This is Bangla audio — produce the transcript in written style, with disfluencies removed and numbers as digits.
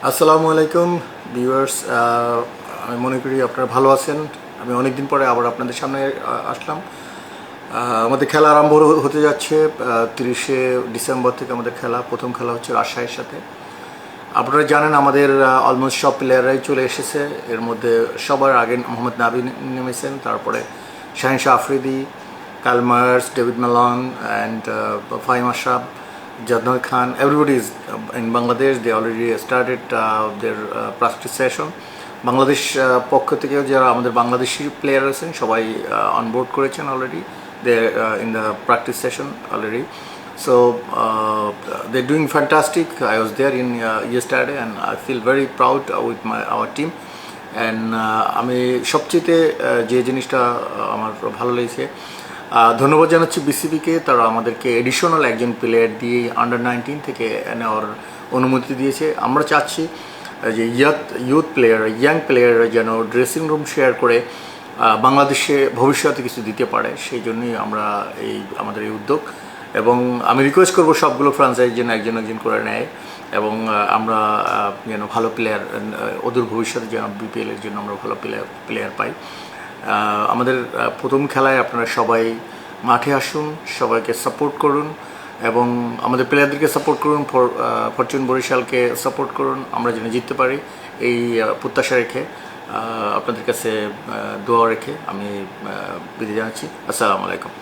আসসালামু আলাইকুম ভিউয়ার্স। আমি মনে করি আপনারা ভালো আছেন। আমি অনেক দিন পরে আবার আপনাদের সামনে আসলাম। আমাদের খেলা আরম্ভ হতে যাচ্ছে 30শে ডিসেম্বর থেকে। আমাদের প্রথম খেলা হচ্ছে রাজশাহীর সাথে। আপনারা জানেন আমাদের অলমোস্ট সব প্লেয়াররাই চলে এসেছে। এর মধ্যে সবার আগে মোহাম্মদ নাবি নেমেছেন, তারপরে Shaheen Shah Afridi, Kyle Mayers, David Malan and Fahim Ashraf, Jadnal Khan. Everybody is in Bangladesh. They already started their practice session. Bangladesh পক্ষ থেকেও যারা আমাদের বাংলাদেশি প্লেয়ার আছেন সবাই অনবোর্ড করেছেন already. They in the practice session already. So they're doing fantastic. I was there in yesterday and I feel very proud with our team. And আমি সবচেয়ে যে জিনিসটা আমার ভালো লেগেছে, ধন্যবাদ জানাচ্ছি বিসিবিকে। তারা আমাদেরকে এডিশনাল একজন প্লেয়ার দিয়ে আন্ডার 19 থেকে নেওয়ার অনুমতি দিয়েছে। আমরা চাচ্ছি যে ইয়ুথ প্লেয়ার, ইয়াং প্লেয়াররা যেন ড্রেসিং রুম শেয়ার করে বাংলাদেশে ভবিষ্যতে কিছু দিতে পারে, সেই জন্যই আমরা আমাদের এই উদ্যোগ। এবং আমি রিকোয়েস্ট করবো সবগুলো ফ্রাঞ্চাইজ যেন একজন একজন করে নেয় এবং আমরা যেন ভালো প্লেয়ার, অদূর ভবিষ্যতে যেন বিপিএলের জন্য আমরা ভালো প্লেয়ার পাই। আমাদের প্রথম খেলায় আপনারা সবাই মাঠে আসুন, সবাইকে সাপোর্ট করুন এবং আমাদের প্লেয়ারদেরকে সাপোর্ট করুন, ফরচুন বরিশালকে সাপোর্ট করুন, আমরা যেন জিততে পারি এই প্রত্যাশা রেখে আপনাদের কাছে দোয়া রেখে আমি বিদায় জানাচ্ছি। আসসালামু আলাইকুম।